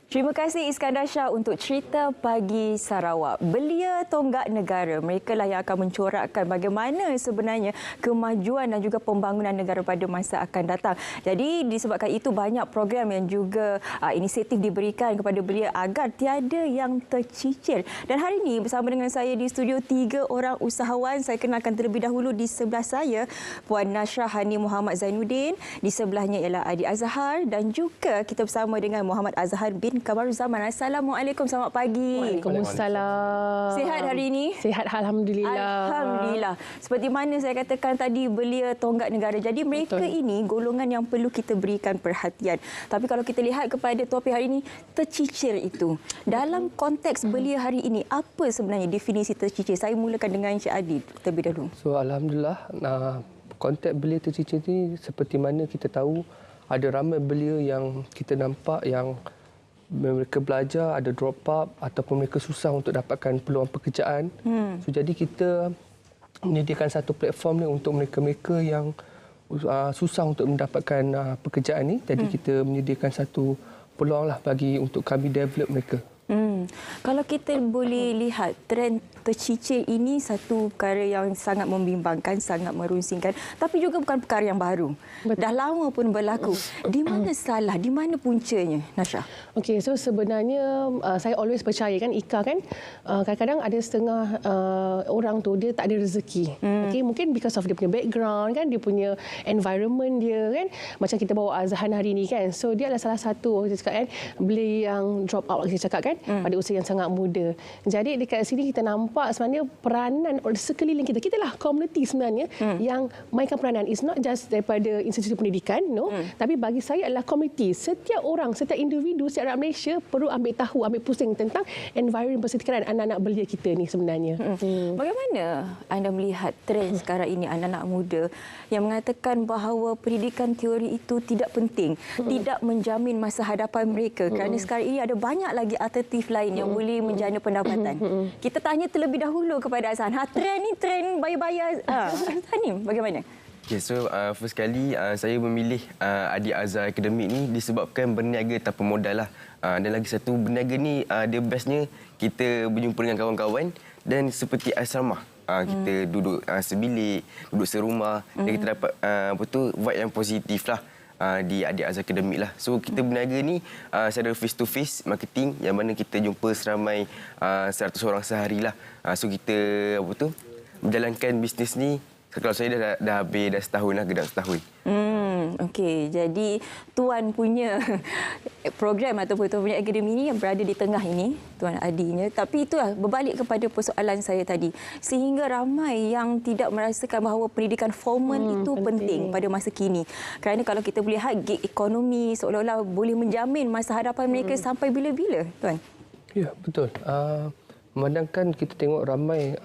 Terima kasih Iskandar Shah untuk cerita Pagi Sarawak. Belia tonggak negara, mereka lah yang akan mencorakkan bagaimana sebenarnya kemajuan dan juga pembangunan negara pada masa akan datang. Jadi disebabkan itu banyak program yang juga inisiatif diberikan kepada belia agar tiada yang tercicir. Dan hari ini bersama dengan saya di studio 3 orang usahawan. Saya kenalkan terlebih dahulu di sebelah saya Puan Nasrah Hani Muhammad Zainuddin, di sebelahnya ialah Adi Azhar dan juga kita bersama dengan Muhammad Azhar bin Kamaruzaman. Assalamualaikum, selamat pagi. Waalaikumsalam. Sihat hari ini? Sihat, alhamdulillah. Alhamdulillah. Seperti mana saya katakan tadi, belia tonggak negara. Jadi mereka ini golongan yang perlu kita berikan perhatian. Tapi kalau kita lihat kepada topik hari ini, tercicir itu. Dalam konteks belia hari ini, apa sebenarnya definisi tercicir? Saya mulakan dengan Encik Adi terlebih dahulu. So alhamdulillah, konteks belia tercicir ini seperti mana kita tahu, ada ramai belia yang kita nampak yang mereka belajar, ada drop out ataupun mereka susah untuk dapatkan peluang pekerjaan. So, jadi kita menyediakan satu platform ni untuk mereka-mereka yang susah untuk mendapatkan pekerjaan ni. Jadi kita menyediakan satu peluang lah bagi untuk kami develop mereka. Kalau kita boleh lihat trend tercicir ini satu perkara yang sangat membimbangkan, sangat merunsingkan, tapi juga bukan perkara yang baru. Betul. Dah lama pun berlaku. Di mana salah, di mana puncanya, Nasrah? Okey, so sebenarnya saya always percaya kan Ika kan kadang-kadang ada setengah orang tu dia tak ada rezeki. Okey, mungkin because of dia punya background kan, dia punya environment dia kan. Macam kita bawa Azhan hari ni kan. So dia adalah salah satu kita cakap kan belia yang drop out kita cakap kan pada usia yang sangat muda. Jadi dekat sini kita nampak sebenarnya peranan sekeliling kita. Kita lah community sebenarnya yang mainkan peranan. It's not just daripada institusi pendidikan, no. Tapi bagi saya adalah community. Setiap orang, setiap individu, setiap rakyat Malaysia perlu ambil tahu, ambil pusing tentang environment persediaan anak-anak belia kita ni sebenarnya. Bagaimana anda melihat trend sekarang ini anak-anak muda yang mengatakan bahawa pendidikan teori itu tidak penting, tidak menjamin masa hadapan mereka kerana sekarang ini ada banyak lagi alternatif lain yang boleh menjana pendapatan. Kita tanya terlebih dahulu kepada Azhan. Trend ni trend bayar-bayar. Azhan ni bagaimana? Okay, so first kali saya memilih Adi Azhar Akademik ni disebabkan berniaga tanpa modal lah. Dan lagi satu, berniaga ni dia bestnya kita berjumpa dengan kawan-kawan dan seperti asrama. Kita duduk sebilik, duduk serumah dan kita dapat vibe yang positif lah. Di Adi Azhar Akademik lah. So kita berniaga ni secara face to face marketing yang mana kita jumpa seramai 100 orang sehari lah. So kita menjalankan bisnes ni kalau saya dah habis dah setahun lah, genap setahun. Okey, jadi Tuan punya program ataupun Tuan punya akademi ini yang berada di tengah ini, Tuan Adinya. Tapi itulah berbalik kepada persoalan saya tadi. Sehingga ramai yang tidak merasakan bahawa pendidikan formal itu penting pada masa kini. Kerana kalau kita boleh lihat gig ekonomi seolah-olah boleh menjamin masa hadapan mereka sampai bila-bila, Tuan? Ya, betul. Memandangkan kita tengok ramai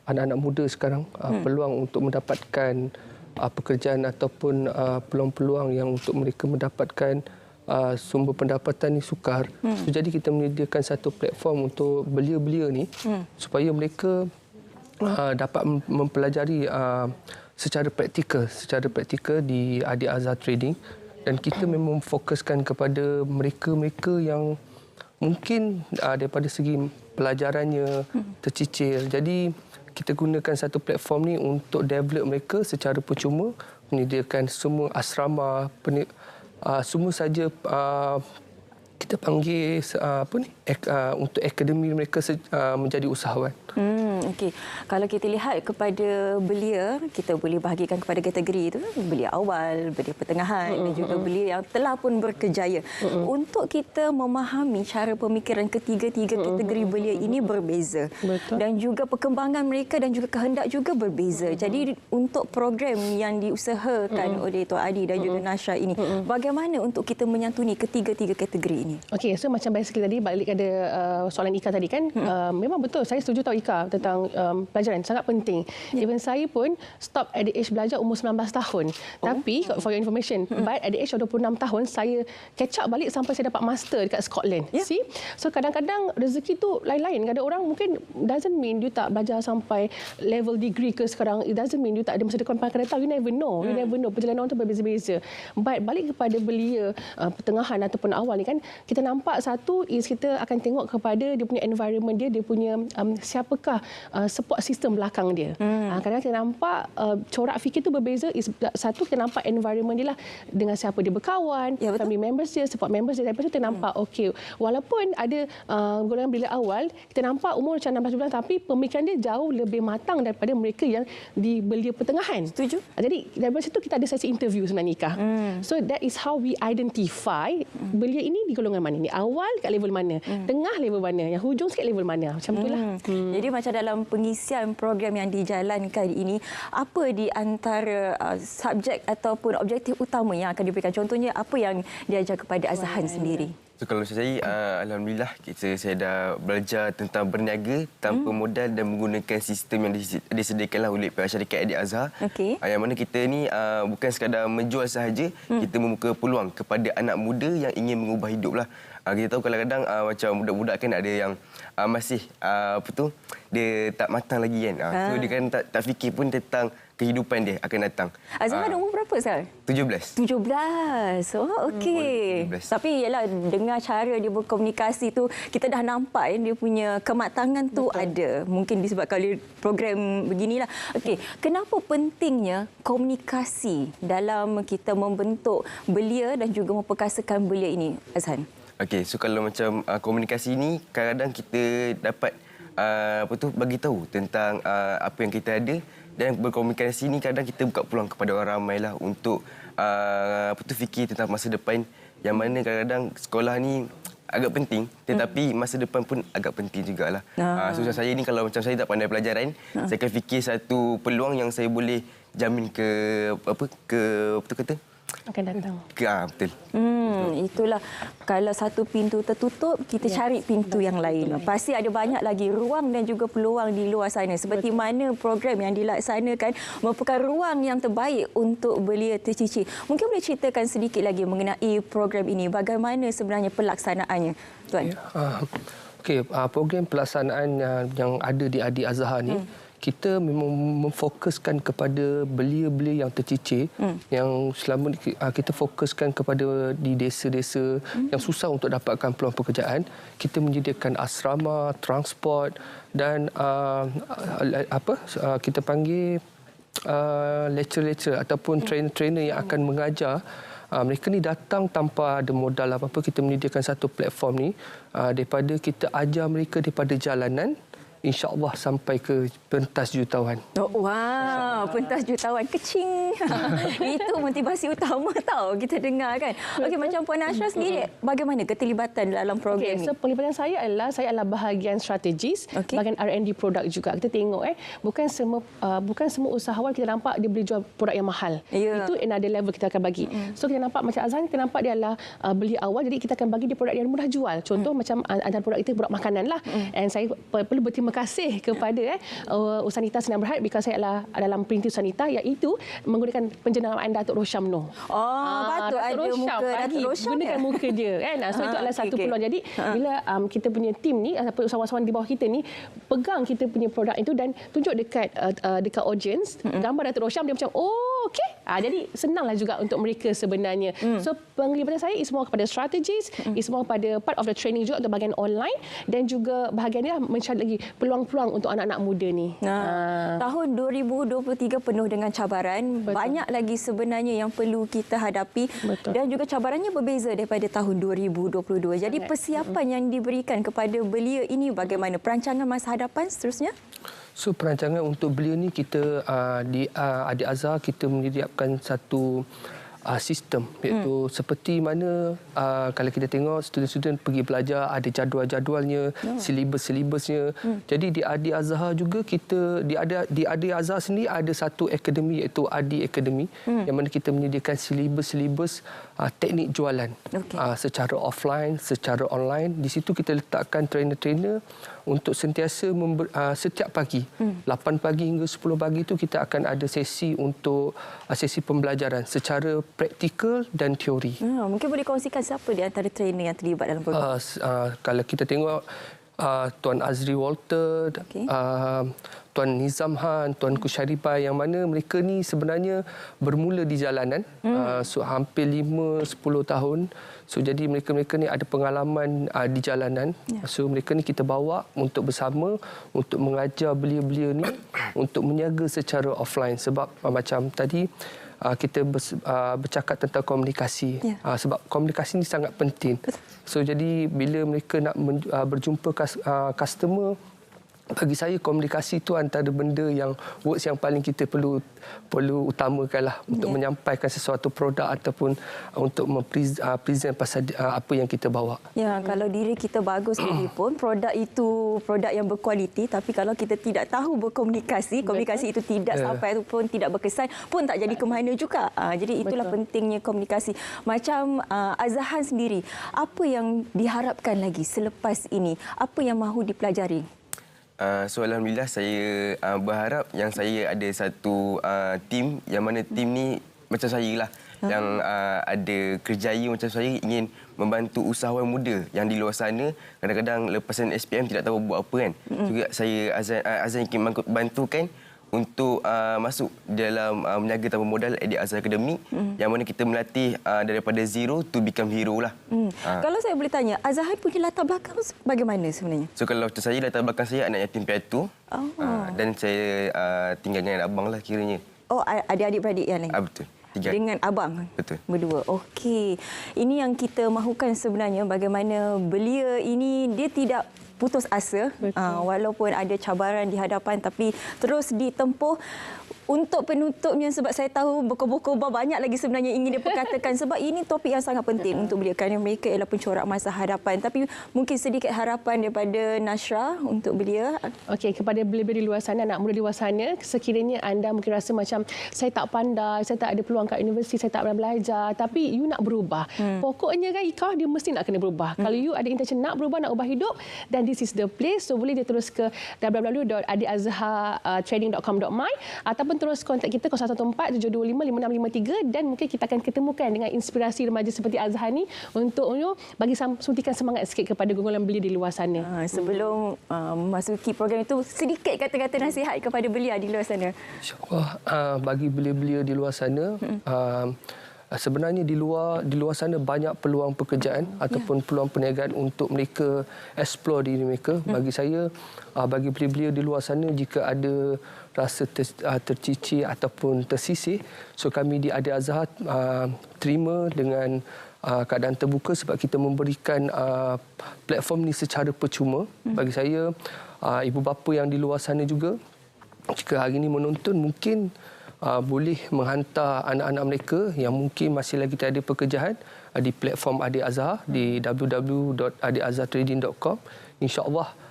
anak-anak muda sekarang peluang untuk mendapatkan pekerjaan ataupun peluang-peluang yang untuk mereka mendapatkan sumber pendapatan ni sukar. So, jadi kita menyediakan satu platform untuk belia-belia ni supaya mereka dapat mempelajari secara praktikal di Adi Azhar Trading, dan kita memang fokuskan kepada mereka-mereka yang mungkin daripada segi pelajarannya tercicir. Jadi kita gunakan satu platform ni untuk develop mereka secara percuma, menyediakan semua asrama, semua saja kita panggil untuk akademi mereka menjadi usahawan. Okey. Kalau kita lihat kepada belia, kita boleh bahagikan kepada kategori itu, belia awal, belia pertengahan dan juga belia yang telah pun berkejaya. Untuk kita memahami cara pemikiran ketiga-tiga kategori belia ini berbeza. Betul. Dan juga perkembangan mereka dan juga kehendak juga berbeza. Jadi untuk program yang diusahakan oleh Tuan Adi dan juga Nasrah ini, bagaimana untuk kita menyantuni ketiga-tiga kategori ini? Okey, so macam basically tadi balik ada soalan Ika tadi kan, memang betul saya setuju tahu Ika tentang tentang pelajaran sangat penting. Even saya pun stop at the age belajar umur 19 tahun. Tapi for your information, but at the age of 26 tahun saya catch up balik sampai saya dapat master dekat Scotland. See? So kadang-kadang rezeki tu lain-lain. Kadang orang mungkin doesn't mean you tak belajar sampai level degree ke sekarang. It doesn't mean you tak ada masa depan akan datang. You never know. You never know. Perjalanan orang tu berbeza-beza. But balik kepada belia pertengahan ataupun awal ni kan, kita nampak satu is kita akan tengok kepada dia punya environment dia punya siapakah support system belakang dia. Kadang-kadang kita nampak corak fikir tu berbeza. Is satu kita nampak environment dia lah, dengan siapa dia berkawan, family members dia, support members dia. Lepas tu kita nampak okey, walaupun ada golongan belia awal, kita nampak umur macam 16 bulan tapi pemikiran dia jauh lebih matang daripada mereka yang di belia pertengahan. Setuju. Jadi daripada situ kita ada sesi interview sebenarnya nikah. So that is how we identify belia ini di golongan mana. Ni awal kat level mana, tengah level mana, yang hujung sikit level mana. Macam itulah. Jadi macam dalam pengisian program yang dijalankan ini, apa di antara subjek ataupun objektif utama yang akan diberikan? Contohnya apa yang diajar kepada Azhan sendiri? So, kalau saya, alhamdulillah saya dah belajar tentang berniaga tanpa modal dan menggunakan sistem yang disediakanlah oleh pihak syarikat Adik Azhar. Yang mana kita ni bukan sekadar menjual sahaja, kita membuka peluang kepada anak muda yang ingin mengubah hiduplah. Kita tahu kadang-kadang macam budak-budak kan ada yang masih dia tak matang lagi kan. So dia kan tak fikir pun tentang kehidupan dia akan datang. Azhar umur berapa Sal? 17. 17. Oh, okey. Tapi ialah dengar cara dia berkomunikasi tu, kita dah nampak dia punya kematangan tu ada. Mungkin disebabkan oleh program beginilah. Okey, kenapa pentingnya komunikasi dalam kita membentuk belia dan juga memperkasakan belia ini, Azhan? Okey, so kalau macam komunikasi ni kadang-kadang kita dapat bagi tahu tentang apa yang kita ada, dan berkomunikasi ni kadang kita buka peluang kepada orang ramailah untuk fikir tentang masa depan, yang mana kadang-kadang sekolah ni agak penting tetapi masa depan pun agak penting jugalah. So macam saya ni kalau macam saya tak pandai pelajaran, saya akan fikir satu peluang yang saya boleh jamin Akan datang. Betul. Itulah, kalau satu pintu tertutup, kita cari pintu yang lain. Pasti ada banyak lagi ruang dan juga peluang di luar sana. Seperti mana program yang dilaksanakan merupakan ruang yang terbaik untuk belia tercicir. Mungkin boleh ceritakan sedikit lagi mengenai program ini. Bagaimana sebenarnya pelaksanaannya, Tuan? Okey, program pelaksanaan yang ada di Adik Azhar ni, kita memang memfokuskan kepada belia-belia yang tercicir, yang selama ni kita fokuskan kepada di desa-desa yang susah untuk dapatkan peluang pekerjaan. Kita menyediakan asrama, transport dan kita panggil lecturer-lecturer ataupun trainer-trainer yang akan mengajar. Mereka ni datang tanpa ada modal apa-apa. Kita menyediakan satu platform ni daripada kita ajar mereka daripada jalanan, InsyaAllah sampai ke pentas jutawan. Oh, wow, pentas jutawan kecing. Itu motivasi utama tahu kita dengar kan. Okey, macam Puan Ashraf sendiri, bagaimana keterlibatan dalam program ini? So penglibatan saya adalah bahagian strategis, bahagian R&D produk juga. Kita tengok bukan semua usahawan kita nampak dia boleh jual produk yang mahal. Itu another level kita akan bagi. So kita nampak macam Azhan, kita nampak dia adalah beli awal, jadi kita akan bagi dia produk yang mudah jual. Contoh macam antara produk itu produk makanan lah. And saya perlu berterima kasih kepada Usanita Sdn Bhd, because saya adalah dalam perintis Usanita, iaitu menggunakan penjenayaan Datuk Rosyam Noh. Patut ada muka Datuk Rosyam. Gunakan muka dia kan. So itu adalah satu peluang. Jadi bila kita punya tim ni, usahawan-usahawan di bawah kita ni pegang kita punya produk itu dan tunjuk dekat audience gambar Datuk Rosyam, dia macam okey. Jadi senanglah juga untuk mereka sebenarnya. So penglibatan saya is semua kepada strategis, is semua pada part of the training juga untuk bahagian online, dan juga bahagian ni lah mencari lagi peluang-peluang untuk anak-anak muda ni. Tahun 2023 penuh dengan cabaran. Betul. Banyak lagi sebenarnya yang perlu kita hadapi. Betul. Dan juga cabarannya berbeza daripada tahun 2022. Jadi persiapan yang diberikan kepada belia ini bagaimana? Perancangan masa hadapan seterusnya? So perancangan untuk belia ni kita di Adik Azhar kita menyediakan satu sistem, iaitu seperti mana kalau kita tengok student-student pergi belajar ada jadual-jadualnya, silibus-silibusnya. Jadi di Adik Azhar juga kita di Adik Azhar sendiri ada satu akademi, iaitu Adi Akademi, yang mana kita menyediakan silibus-silibus teknik jualan secara offline, secara online. Di situ kita letakkan trainer-trainer untuk sentiasa setiap pagi 8 pagi hingga 10 pagi itu kita akan ada sesi untuk sesi pembelajaran secara praktikal dan teori. Mungkin boleh kongsikan siapa di antara trainer yang terlibat dalam program? Kalau kita tengok Tuan Azri Walter, Tuan Nizam Han, Tuan Kusyaribah, yang mana mereka ni sebenarnya bermula di jalanan hampir 5-10 tahun. So jadi mereka ni ada pengalaman di jalanan. So mereka ni kita bawa untuk bersama untuk mengajar belia-belia ni untuk meniaga secara offline, sebab macam tadi kita bercakap tentang komunikasi. Sebab komunikasi ini sangat penting. So jadi bila mereka nak berjumpa customer, bagi saya komunikasi itu antara benda yang words yang paling kita perlu utamakanlah untuk menyampaikan sesuatu produk ataupun untuk present pasal apa yang kita bawa. Kalau diri kita bagus pun produk itu produk yang berkualiti, tapi kalau kita tidak tahu berkomunikasi, komunikasi itu tidak sampai ataupun tidak berkesan pun tak jadi ke mana juga. Jadi itulah pentingnya komunikasi. Macam Azhan sendiri, apa yang diharapkan lagi selepas ini? Apa yang mahu dipelajari? So alhamdulillah saya berharap yang saya ada satu tim, yang mana tim ni macam saya lah, yang ada kerjaya macam saya, ingin membantu usahawan muda yang di luar sana kadang-kadang lepasan SPM tidak tahu buat apa kan. Juga saya Azhan ingin bantukan untuk masuk dalam meniaga tanpa modal di Azhar Academy, yang mana kita melatih daripada zero to become hero lah. Kalau saya boleh tanya, Azhan punya latar belakang bagaimana sebenarnya? So kalau macam saya, latar belakang saya anak yatim piatu, dan saya tinggal dengan abang lah kiranya. Ada adik-beradik yang lain? Betul. 3. Dengan abang? Betul. Berdua. Okey. Ini yang kita mahukan sebenarnya, bagaimana belia ini dia tidak putus asa, walaupun ada cabaran di hadapan tapi terus ditempuh. Untuk penutupnya, sebab saya tahu berkobar-kobar banyak lagi sebenarnya ingin diperkatakan, sebab ini topik yang sangat penting untuk belia, kerana mereka ialah pencorak masa hadapan. Tapi mungkin sedikit harapan daripada Nashra untuk belia. Okey, kepada belia-belia di luar sana, anak muda di luar sana, sekiranya anda mungkin rasa macam saya tak pandai, saya tak ada peluang kat universiti, saya tak pernah belajar, tapi you nak berubah. Pokoknya kan Ika, dia mesti nak kena berubah. Kalau you ada intention nak berubah, nak ubah hidup, dan this is the place. So boleh dia terus ke www.adiazhartraining.com.my ataupun terus kontak kita 014-725-5653, dan mungkin kita akan ketemukan dengan inspirasi remaja seperti Azhan ni untuk bagi suntikan semangat sikit kepada gonggolan belia di luar sana. Sebelum memasuki program itu, sedikit kata-kata nasihat kepada belia di luar sana. InsyaAllah bagi belia-belia di luar sana, sebenarnya di luar sana banyak peluang pekerjaan ataupun peluang perniagaan untuk mereka explore diri mereka. Bagi saya, bagi belia-belia di luar sana, jika ada rasa tercicir ataupun tersisih, so kami di Adi Azhar terima dengan keadaan terbuka, sebab kita memberikan platform ni secara percuma. Bagi saya, ibu bapa yang di luar sana juga, jika hari ini menonton, mungkin boleh menghantar anak-anak mereka yang mungkin masih lagi tiada pekerjaan di platform Adi Azhar di www.adiazhartrading.com. InsyaAllah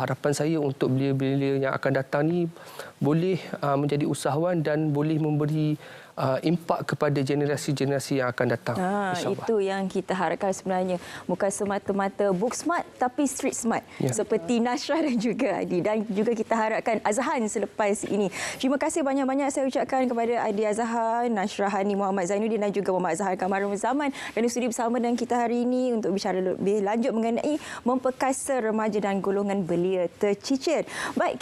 harapan saya untuk belia-belia yang akan datang ni boleh menjadi usahawan dan boleh memberi impak kepada generasi-generasi yang akan datang. Itu yang kita harapkan sebenarnya. Bukan semata-mata book smart, tapi street smart. Seperti Nashra dan juga Adi. Dan juga kita harapkan Azhan selepas ini. Terima kasih banyak-banyak saya ucapkan kepada Adi Azhar, Nashra Hani Muhammad Zainuddin dan juga Muhammad Azhar Kamarul Zaman dan studi bersama dengan kita hari ini untuk bicara lebih lanjut mengenai memperkasa remaja dan golongan belia tercicir. Baik,